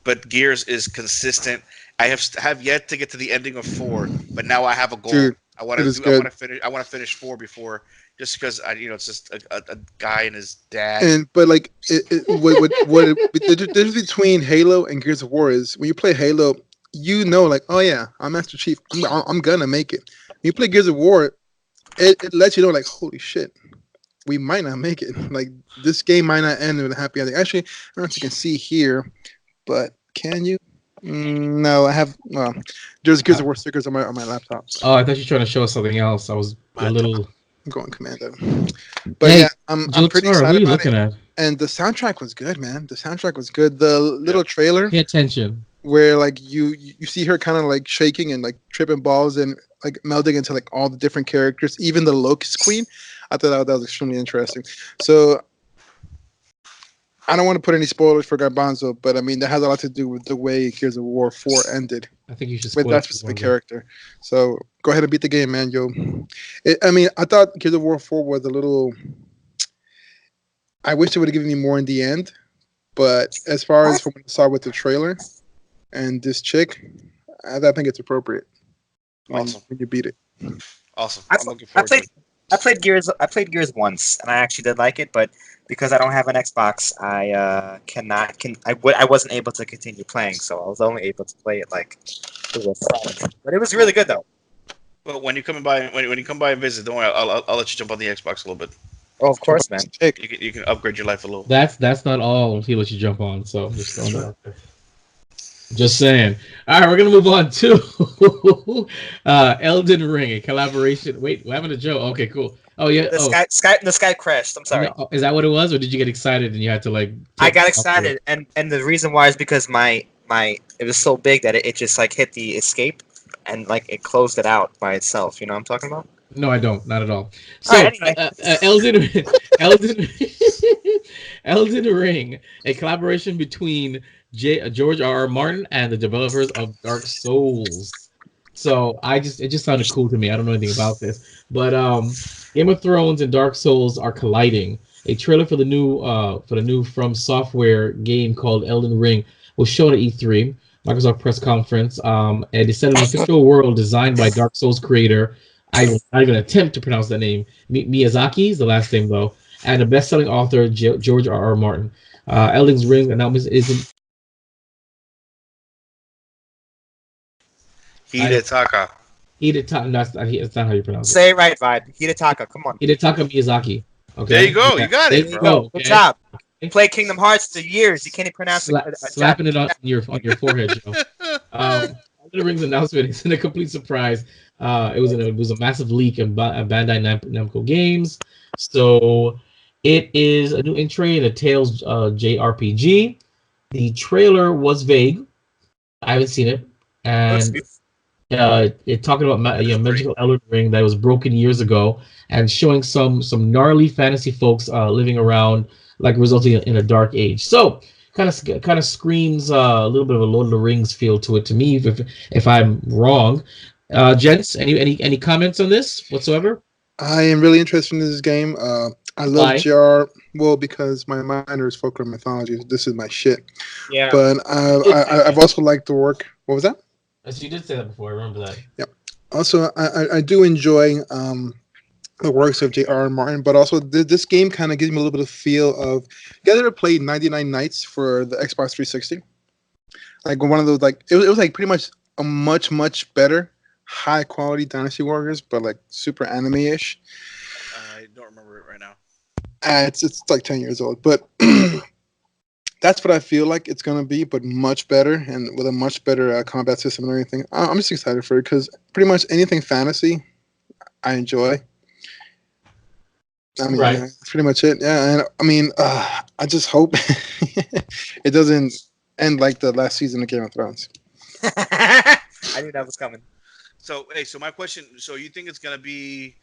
but Gears is consistent. I have yet to get to the ending of 4, but now I have a goal. Dude, I want to finish 4 before. Just because it's just a guy and his dad. But like, the difference between Halo and Gears of War is when you play Halo, like, oh yeah, I'm Master Chief. I'm gonna make it. When you play Gears of War, it lets you know, like, holy shit, we might not make it. Like, this game might not end with a happy ending. Actually, I don't know if you can see here, but can you? No, I have. There's Gears of War stickers on my laptop. So. Oh, I thought you were trying to show us something else. I was a little. I'm going commando. But yeah, I'm pretty excited about it. And the soundtrack was good, man. The soundtrack was good. The little trailer. Pay attention. Where like you see her kind of like shaking and like tripping balls and like melding into like all the different characters, even the Locust Queen. I thought that was extremely interesting. So I don't want to put any spoilers for Garbanzo, but I mean that has a lot to do with the way Gears of War 4 ended. I think you should with that specific character. So go ahead and beat the game, man, yo. I thought Gears of War 4 was a little. I wish they would have given me more in the end, but as far as from what I saw with the trailer and this chick, I think it's appropriate. Awesome. When you beat it. Awesome. I'm looking forward to it. I played Gears once, and I actually did like it, but because I don't have an Xbox, I wasn't able to continue playing, so I was only able to play it like it was. But it was really good though. But when you come by, when you come by and visit, don't worry, I'll let you jump on the Xbox a little bit. Oh, of course, man. You can upgrade your life a little. That's not all he lets you jump on. So just throwing that out there. Just saying. All right, we're gonna move on to Elden Ring, a collaboration. Wait, we're having a joke. Okay, cool. Oh yeah. The Skype crashed. I'm sorry. Is that what it was, or did you get excited and you had to like? I got excited, and the reason why is because my it was so big that it just like hit the escape, and like it closed it out by itself. You know what I'm talking about? No, I don't. Not at all. So, anyway. Elden Ring, a collaboration between George R.R. Martin and the developers of Dark Souls. So it just sounded cool to me. I don't know anything about this, but Game of Thrones and Dark Souls are colliding. A trailer for the new From Software game called Elden Ring was shown at E3, Microsoft press conference, and it set an fictional world designed by Dark Souls creator. I will not even attempt to pronounce that name. Miyazaki is the last name though, and the best-selling author George R.R. Martin. Elden Ring announcement isn't. Hidetaka. That's not how you pronounce it. Say it right, Vibe. Hidetaka, come on. Hidetaka Miyazaki. Okay. There you go. You got it. There you go. Good job. played Kingdom Hearts for years. You can't even pronounce slapping it on your forehead, Joe. Elden Ring's announcement is a complete surprise. It was a massive leak in Bandai Namco Games. So it is a new entry in a Tales JRPG. The trailer was vague. I haven't seen it, and it talking about magical Elden Ring that was broken years ago, and showing some gnarly fantasy folks living around, like resulting in a dark age. So kind of screams a little bit of a Lord of the Rings feel to it to me. If I'm wrong, gents, any comments on this whatsoever? I am really interested in this game. I love JR. Well, because my minor is folklore mythology. This is my shit. Yeah. But I've also liked the work. What was that? As you did say that before. I remember that. Yeah. Also, I do enjoy the works of J.R.R. Martin, but also this game kind of gives me a little bit of feel of. You guys ever played 99 Nights for the Xbox 360? Like one of those, like it was like pretty much a much better high quality Dynasty Warriors, but like super anime-ish. I don't remember it right now. It's like 10 years old, but that's what I feel like it's gonna be, but much better and with a much better combat system and everything. I'm just excited for it because pretty much anything fantasy, I enjoy. I mean, right. That's pretty much it. Yeah, and I mean, I just hope it doesn't end like the last season of Game of Thrones. I knew that was coming. So my question: so you think it's gonna be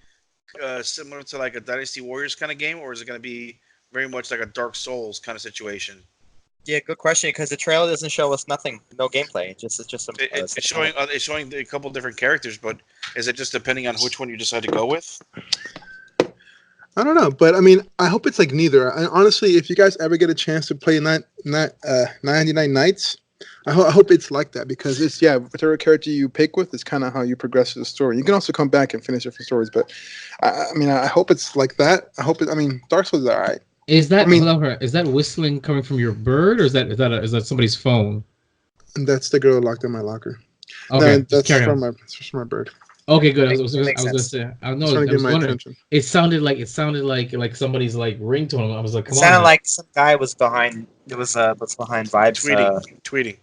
similar to like a Dynasty Warriors kind of game, or is it gonna be very much like a Dark Souls kind of situation? Yeah, good question. Because the trailer doesn't show us nothing, no gameplay. It's just some. It's showing a couple different characters, but is it just depending on which one you decide to go with? I don't know, but I mean, I hope it's like neither. Honestly, if you guys ever get a chance to play 99 Nights, I hope it's like that because it's whatever character you pick with is kind of how you progress through the story. You can also come back and finish different stories, but I mean, I hope it's like that. I hope it. I mean, Dark Souls is alright. Is that is that whistling coming from your bird, or is that somebody's phone? And that's the girl locked in my locker. Okay, no, that's from my bird. Okay, good. I was gonna say. I know. I was wondering. Attention. It sounded like somebody's like ringtone. I was like, come it sounded like some guy was behind. It was what's behind vibes. Tweeting.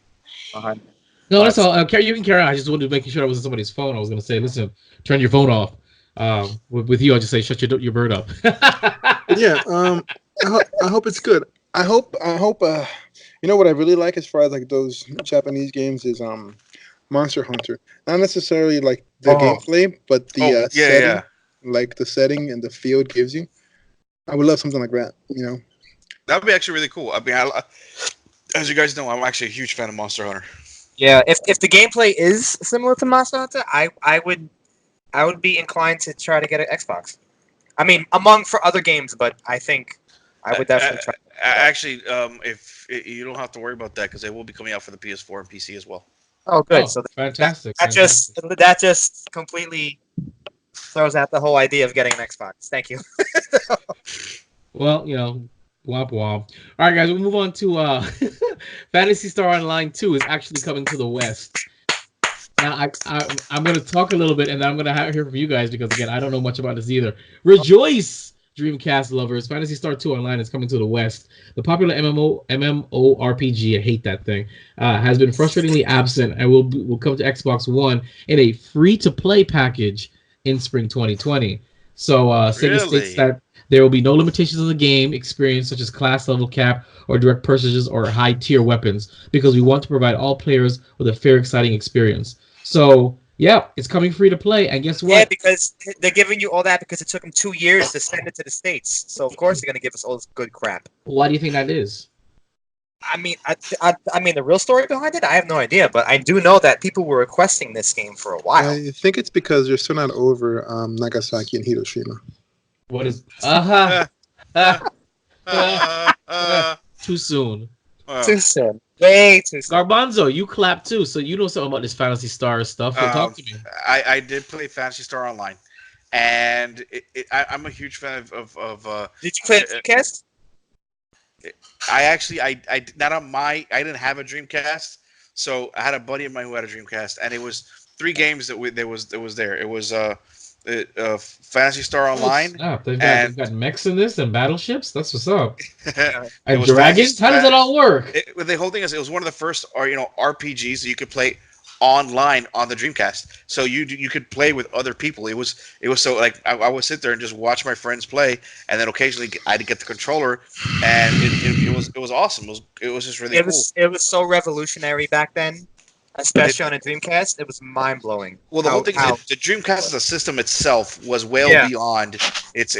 Behind. No, that's all. You can carry on. I just wanted to make sure it wasn't somebody's phone. I was gonna say, listen, turn your phone off. With you, I'll just say, shut your bird up. Yeah. I hope it's good. I hope. You know what I really like as far as like those Japanese games is Monster Hunter. Not necessarily like the gameplay, but the setting, like the setting and the feel it gives you. I would love something like that. You know, that would be actually really cool. I mean, as you guys know, I'm actually a huge fan of Monster Hunter. Yeah, if the gameplay is similar to Monster Hunter, I would be inclined to try to get an Xbox. I mean, for other games, but I think I would definitely try. Actually, if you don't have to worry about that because they will be coming out for the PS4 and PC as well. Oh, good. Oh, so fantastic. That just completely throws out the whole idea of getting an Xbox. Thank you. Well, womp womp. All right, guys, we'll move on to Phantasy Star Online 2 is actually coming to the West. Now, I'm going to talk a little bit, and then I'm going to hear from you guys because, again, I don't know much about this either. Rejoice, Dreamcast lovers. Phantasy Star 2 Online is coming to the West. The popular MMORPG, I hate that thing, has been frustratingly absent and will come to Xbox One in a free-to-play package in spring 2020. So Sega states that there will be no limitations on the game experience, such as class level cap or direct purchases or high-tier weapons, because we want to provide all players with a fair, exciting experience. So, yeah, it's coming free to play, and guess what? Yeah, because they're giving you all that because it took them 2 years to send it to the States. So, of course, they're going to give us all this good crap. Why do you think that is? I mean, I mean, the real story behind it, I have no idea, but I do know that people were requesting this game for a while. I think it's because you're still not over Nagasaki and Hiroshima. What is... Too soon. Too soon. Way too soon. Garbanzo, you clap too, so you know something about this Fantasy Star stuff. So talk to me. I did play Phantasy Star Online, and I'm a huge fan of Did you play the Dreamcast? I not on my. I didn't have a Dreamcast, so I had a buddy of mine who had a Dreamcast, and it was 3 games that was there. It was Phantasy Star Online. They've got mechs in this and battleships. That's what's up. It And was dragons. How does that all work? The whole thing is, it was one of the first, RPGs that you could play online on the Dreamcast. So you could play with other people. It was so like I would sit there and just watch my friends play, and then occasionally I'd get the controller, and it was awesome. It was just really cool. It was so revolutionary back then. Especially on a Dreamcast, it was mind-blowing. Well, the whole thing is the Dreamcast as a system itself was well beyond its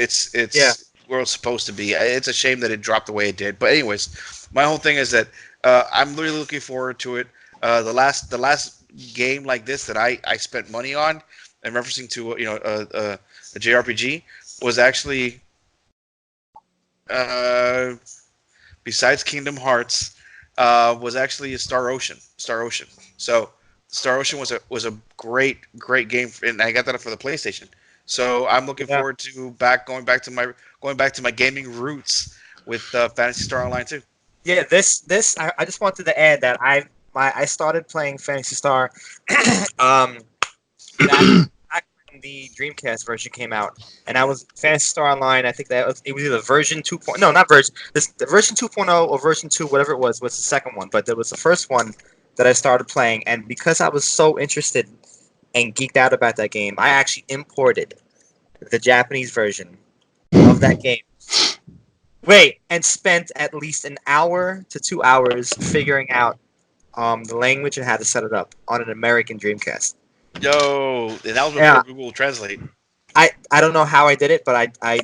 where it's supposed to be. It's a shame that it dropped the way it did. But anyways, my whole thing is that I'm really looking forward to it. The last game like this that I spent money on, and referencing to a JRPG, was actually besides Kingdom Hearts, was actually a Star Ocean. So Star Ocean was a great game, and I got that for the PlayStation. So I'm looking forward to going back to my gaming roots with Phantasy Star Online too. Yeah, I just wanted to add that I started playing Phantasy Star back when the Dreamcast version came out, and I was Phantasy Star Online. I think it was either version 2.0, no, not version. The version 2.0 or version 2, whatever it was the second one. But there was the first one that I started playing, and because I was so interested and geeked out about that game, I actually imported the Japanese version of that game. And spent at least an hour to 2 hours figuring out the language and how to set it up on an American Dreamcast. Yo, and that was before Google Translate. I don't know how I did it, but I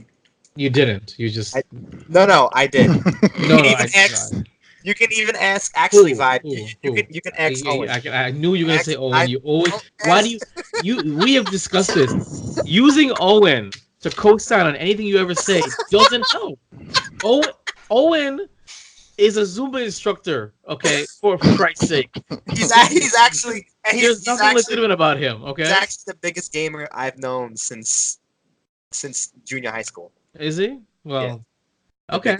You didn't. You just No, I did. You can even ask. Actually, Vibe. You can ask Owen. I knew you were gonna say Owen. You always. Why do you? We have discussed this. Using Owen to co-sign on anything you ever say doesn't help. Owen is a Zumba instructor. Okay, for Christ's sake. He's actually. There's nothing legitimate about him. Okay. He's actually the biggest gamer I've known since junior high school. Is he? Well, okay.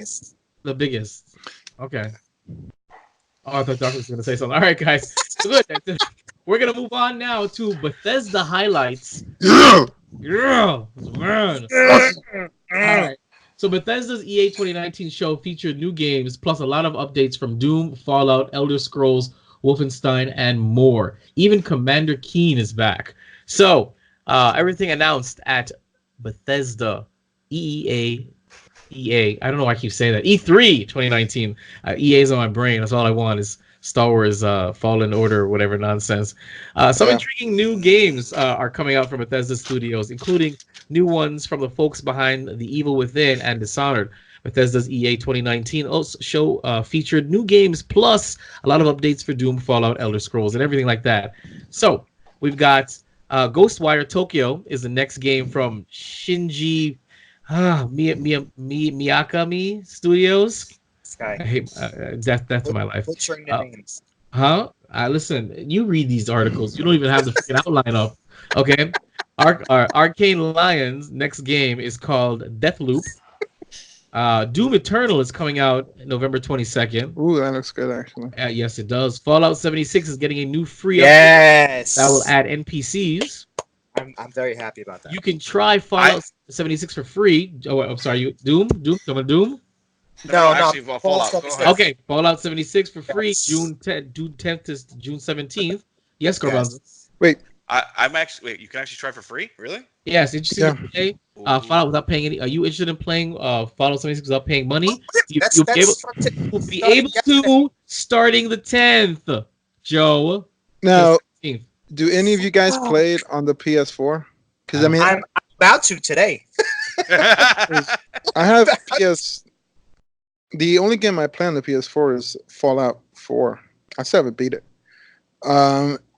The biggest. Okay. Oh, I thought Doc was going to say something. All right, guys. So good. We're going to move on now to Bethesda highlights. Yeah, man. All right. So Bethesda's EA 2019 show featured new games, plus a lot of updates from Doom, Fallout, Elder Scrolls, Wolfenstein, and more. Even Commander Keen is back. So everything announced at Bethesda EA. I don't know why I keep saying that. E3 2019. EA's on my brain. That's all I want is Star Wars Fallen Order, whatever nonsense. Some intriguing new games are coming out from Bethesda Studios, including new ones from the folks behind The Evil Within and Dishonored. Bethesda's EA 2019 also show featured new games, plus a lot of updates for Doom, Fallout, Elder Scrolls, and everything like that. So we've got Ghostwire Tokyo is the next game from Shinji Miyakami Studios. I hate death to my life. Butchering the names. Listen, you read these articles. You don't even have the freaking outline up. Okay. Arcane Lions' next game is called Deathloop. Doom Eternal is coming out November 22nd. Ooh, that looks good, actually. Yes, it does. Fallout 76 is getting a new free update that will add NPCs. I'm very happy about that. You can try Fallout 76 for free. Oh, I'm sorry. Doom? Talking Doom? No, actually, Fallout. Okay, Fallout 76 for free, June 10th to June 17th. Yes, Garbanzo. Wait. I'm actually. Wait, you can actually try for free? Really? Yes, interested in playing Fallout without paying any. Are you interested in playing Fallout 76 without paying money? You'll be able to starting the 10th, Joe. Now, do any of you guys play it on the PS4? Because I'm about to today. I have PS. The only game I play on the PS4 is Fallout 4. I still haven't beat it.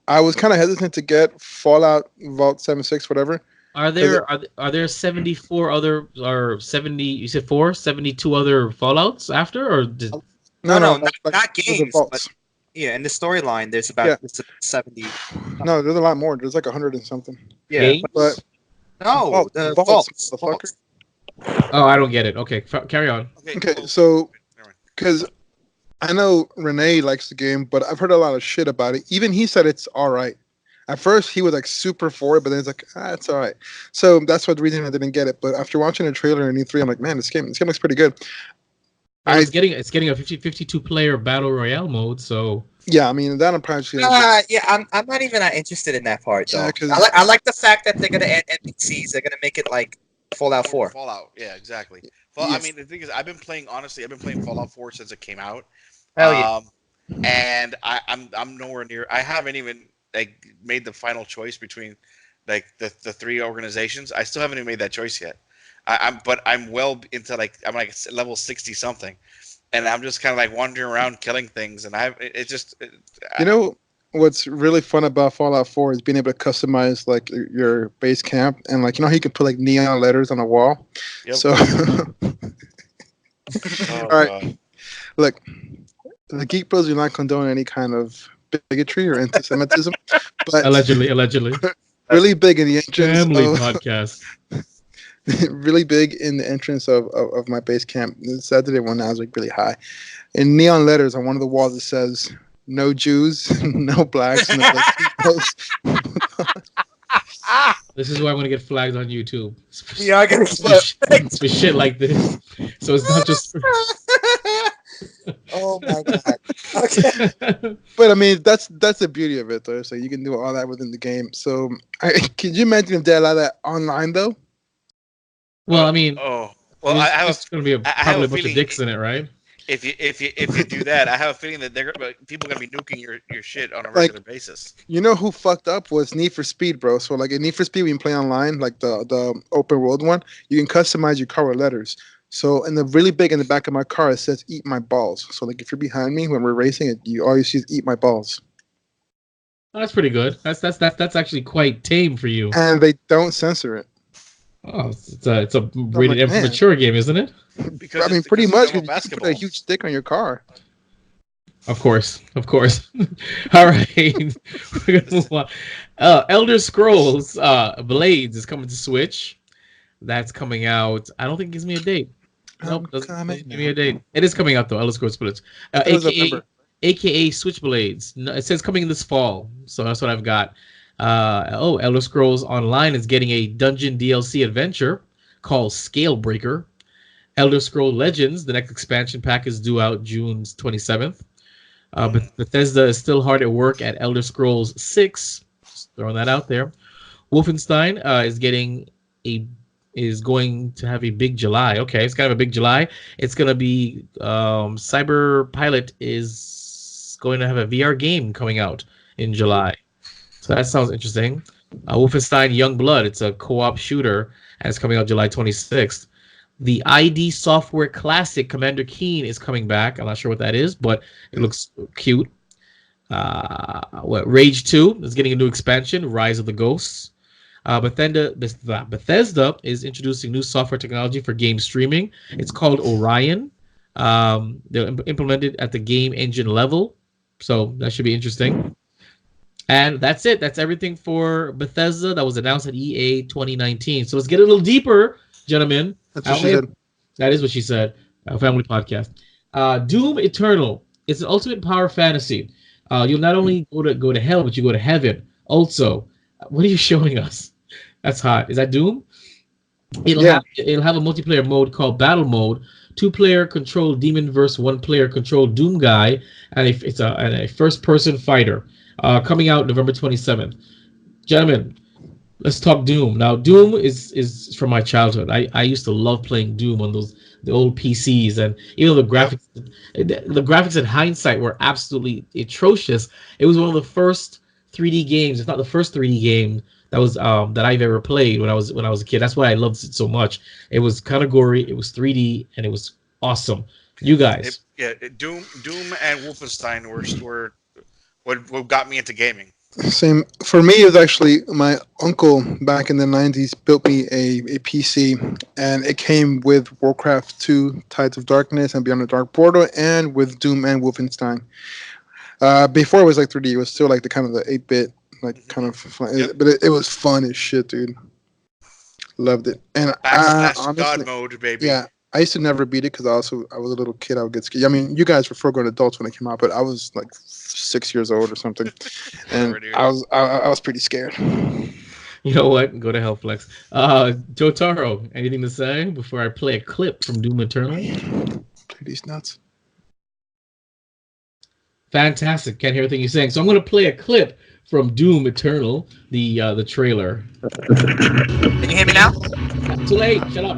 I was kind of hesitant to get Fallout Vault 76, whatever. Are there 74 other or 70? You said 72 other Fallouts after, or no, not games. But, in the storyline, there's about 70. No, there's a lot more. There's like 100 and something. Yeah, games? but no, the vaults. Oh, I don't get it. Okay, carry on. Okay, so because I know Renee likes the game, but I've heard a lot of shit about it. Even he said it's all right. At first, he was like super for it, but then it's like, it's all right. So that's what the reason I didn't get it. But after watching the trailer in E3, I'm like, man, this game looks pretty good. Well, it's getting a 52 player battle royale mode, so yeah, I mean that I'm probably I'm not even interested in that part though. Yeah, I like the fact that they're gonna add NPCs. They're gonna make it like Fallout 4. Fallout, yeah, exactly. Well, yes. I mean, the thing is, I've been playing Fallout 4 since it came out. Hell yeah. And I'm nowhere near. I haven't even like made the final choice between like the three organizations. I still haven't even made that choice yet. But I'm well into I'm like level 60 something, and I'm just kind of like wandering around killing things, and you know what's really fun about Fallout 4 is being able to customize like your base camp, and like how you can put like neon letters on a wall. Yep. So all right, look, the Geek Bros do not condone any kind of bigotry or anti-Semitism, but allegedly, really big in the entrance. Family podcast. Really big in the entrance of my base camp. The Saturday one now is like really high. In neon letters on one of the walls it says, "No Jews, no blacks, no Latinos." This is why I'm gonna get flagged on YouTube. Yeah, I gotta for shit like this. So it's not just. Oh my god. Okay. But I mean that's the beauty of it though. So you can do all that within the game. So can you imagine if they allow that online though? Well, I mean, I have it's going to be probably a bunch of dicks in it, right? If you do that, I have a feeling that people are going to be nuking your shit on a regular basis. You know who fucked up was Need for Speed, bro. So like in Need for Speed, when you play online, like the open world one, you can customize your car with letters. So in the really big in the back of my car, it says "Eat my balls." So like if you're behind me when we're racing, you always see "Eat my balls." Oh, that's pretty good. That's actually quite tame for you. And they don't censor it. Oh, it's a rated M for mature game, isn't it? Because I mean, pretty much you can put a huge stick on your car. Of course. All right, we're gonna move on. Elder Scrolls Blades is coming to Switch. That's coming out. I don't think it gives me a date. Nope, doesn't give me a date. It is coming out though. Elder Scrolls Blades, aka Switchblades. No, it says coming this fall, so that's what I've got. Elder Scrolls Online is getting a dungeon DLC adventure called Scalebreaker. Elder Scrolls Legends, the next expansion pack, is due out June 27th. But Bethesda is still hard at work at Elder Scrolls 6. Just throwing that out there. Wolfenstein is going to have a big July. Okay, it's kind of a big July. It's going to be Cyber Pilot is going to have a VR game coming out in July. So that sounds interesting. Wolfenstein Youngblood, it's a co-op shooter, and it's coming out July 26th. The ID Software Classic Commander Keen is coming back. I'm not sure what that is, but it looks cute. Rage 2 is getting a new expansion, Rise of the Ghosts. Bethesda is introducing new software technology for game streaming. It's called Orion. They're implemented at the game engine level, so that should be interesting. And that's it. That's everything for Bethesda that was announced at EA 2019. So let's get a little deeper, gentlemen. That's what she said. That is what she said. Family podcast. Doom Eternal. It's an ultimate power fantasy. You'll not only go to hell, but you go to heaven. Also, what are you showing us? That's hot. Is that Doom? It'll have a multiplayer mode called Battle Mode. 2-player controlled demon versus 1-player controlled Doom guy, and it's a first-person fighter. Coming out November 27th. Gentlemen, let's talk Doom. Now, Doom is from my childhood. I used to love playing Doom on the old PCs, and even though the graphics in hindsight were absolutely atrocious, it was one of the first 3D games, if not the first 3D game that I've ever played when I was a kid. That's why I loved it so much. It was kind of gory, it was 3D, and it was awesome. You guys. Doom and Wolfenstein were what got me into gaming. Same for me. It was actually my uncle back in the 90s built me a PC, and it came with Warcraft 2, Tides of Darkness, and Beyond the Dark Portal, and with Doom and Wolfenstein. Before it was like 3D, it was still like the kind of the 8-bit kind of fun. Yep. But it was fun as shit, dude. Loved it. And honestly, God mode, baby. Yeah, I used to never beat it because I was a little kid. I would get scared. I mean, you guys were full-grown adults when it came out, but I was like 6 years old or something, and I was pretty scared. You know what? Go to hell, Flex. Joe Taro, anything to say before I play a clip from Doom Eternal? Play these nuts. Fantastic. Can't hear everything you're saying. So I'm going to play a clip from Doom Eternal, the trailer. Can you hear me now? Too late. Shut up.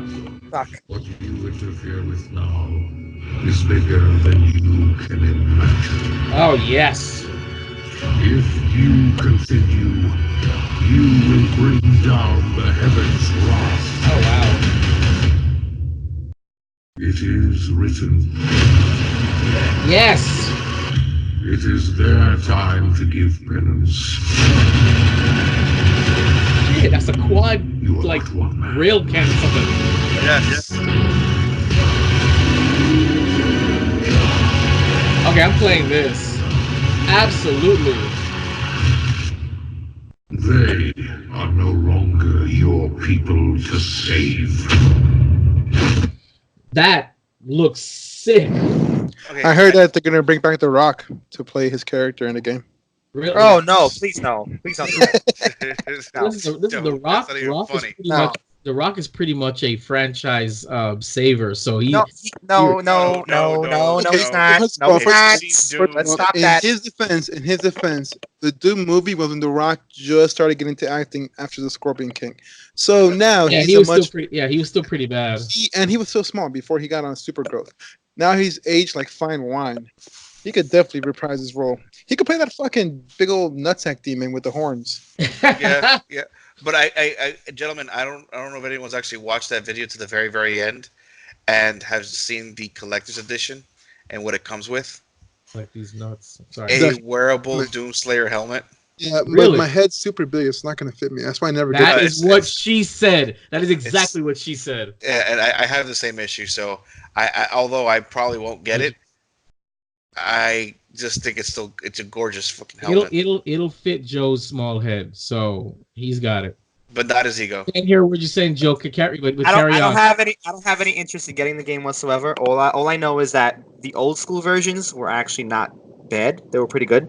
Fuck. What you interfere with now is bigger than you can imagine. Oh, yes. If you continue, you will bring down the heavens' wrath. Oh, wow. It is written. Yes. It is their time to give penance. Yeah, that's a quad, like, rail cannon something. Yes. Okay, I'm playing this. Absolutely. They are no longer your people to save. That looks sick. Okay, I heard that they're gonna bring back The Rock to play his character in the game. Really? Oh no! Please no! Please don't do that. This is The Rock. The Rock is pretty much a franchise saver. So he. No, he's not. No, he's not. Let's stop that. In his defense, the Doom movie was when The Rock just started getting into acting after the Scorpion King. So now he was still pretty bad. He was so small before he got on Super Growth. Now he's aged like fine wine. He could definitely reprise his role. He could play that fucking big old nutsack demon with the horns. Yeah. But I gentlemen, I don't know if anyone's actually watched that video to the very, very end and has seen the collector's edition and what it comes with. Like these nuts. Sorry. A wearable Doomslayer helmet. Yeah, really? But my head's super big. It's not going to fit me. That's why I never did that. That is what she said. That is exactly what she said. Yeah, and I have the same issue. So I although I probably won't get it, I just think it's a gorgeous fucking helmet. It'll fit Joe's small head, so he's got it. But not his ego. I can't hear what you're saying, Joe. I don't have any interest in getting the game whatsoever. All I know is that the old school versions were actually not bad. They were pretty good.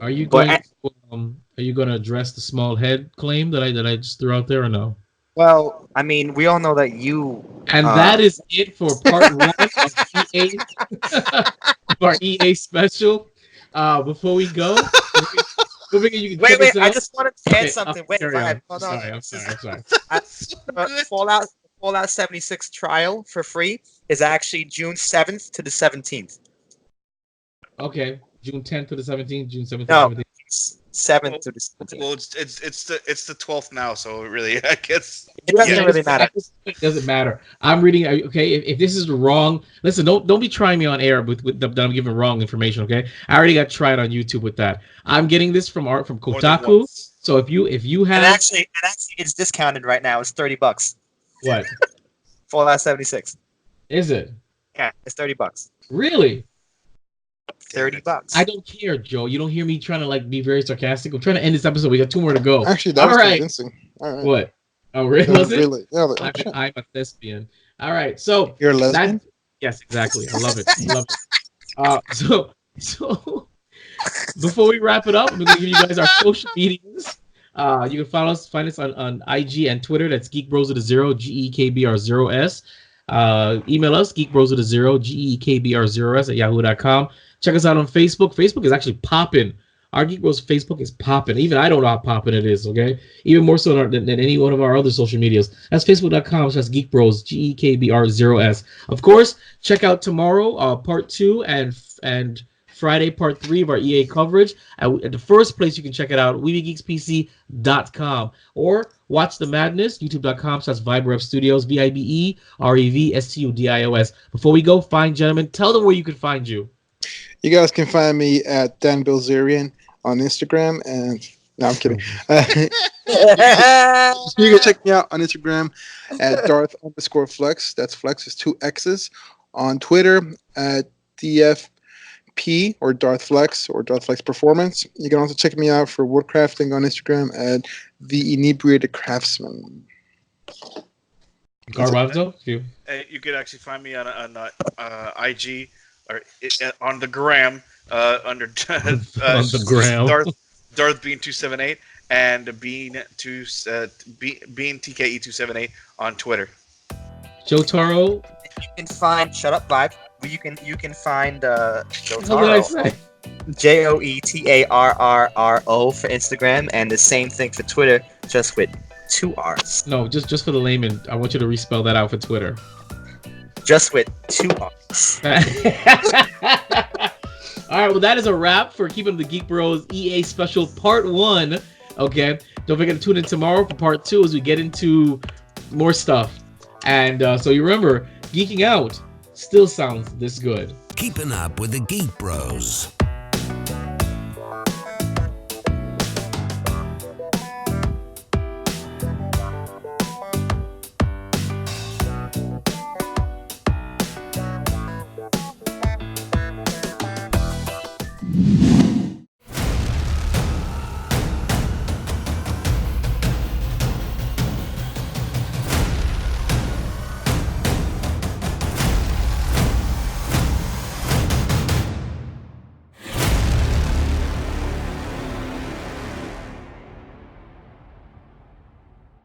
Are you going to address the small head claim that I just threw out there or no? Well, I mean, we all know that you. And that is it for part 1 of EA, our EA special. Before we go, wait! I just wanted to add something. Wait, go ahead. I'm sorry. Fallout 76 trial for free is actually June 7th to the 17th. Okay, June 10th to the 17th. June 7th. No, to the 17th. 7th to the 17th. Well, it's the 12th now, so really, I guess it doesn't really matter. It doesn't matter. I'm reading. Okay, if this is wrong, listen. Don't be trying me on air with that I'm giving wrong information. Okay, I already got tried on YouTube with that. I'm getting this from Kotaku. So if you have, and actually, it's discounted right now. It's $30. What? Fallout 76. Is it? Yeah, it's $30. Really? $30. I don't care, Joe. You don't hear me trying to be very sarcastic. I'm trying to end this episode. We got 2 more to go. Actually, that was convincing. All right. What? Oh, really? Was it? Really? Yeah, I'm a thespian. All right. So you're a lesbian? Yes, exactly. I love it. So before we wrap it up, I'm going to give you guys our social medias. You can find us on IG and Twitter. That's GeekBros0, GEKBR0S. Email us, GeekBros0, GEKBR0S @yahoo.com. Check us out on Facebook. Facebook is actually popping. Our Geek Bros Facebook is popping. Even I don't know how popping it is, okay? Even more so than any one of our other social medias. That's Facebook.com/Geek Bros, GEKBR0S. Of course, check out tomorrow, part 2, and Friday, part 3 of our EA coverage. At the first place you can check it out, WeBeGeeksPC.com. Or watch the madness, YouTube.com/VibeRev Studios, VibeRevStudios. Before we go, fine gentlemen, tell them where you can find you. You guys can find me at Dan Bilzerian on Instagram, and no, I'm kidding. You can check me out on Instagram at Darth_Flex. That's Flex is 2 X's. On Twitter at DFP or Darth Flex or Darth Flex Performance. You can also check me out for woodcrafting on Instagram at The Inebriated Craftsman. Garbanzo? You could actually find me on IG or on the gram under on the gram. Darth Bean 278 and Bean TKE278 on Twitter. Jotaro. You can find Shut Up Vibe. You can find Jotaro. What did I say? JOETARRRO for Instagram, and the same thing for Twitter, just with 2 R's. No, just for the layman, I want you to respell that out for Twitter. Just with 2 R's. All right, well, that is a wrap for Keepin' the Geek Bros EA Special Part 1. Okay, don't forget to tune in tomorrow for Part 2 as we get into more stuff. And so you remember, geeking out still sounds this good. Keeping up with the Geek Bros.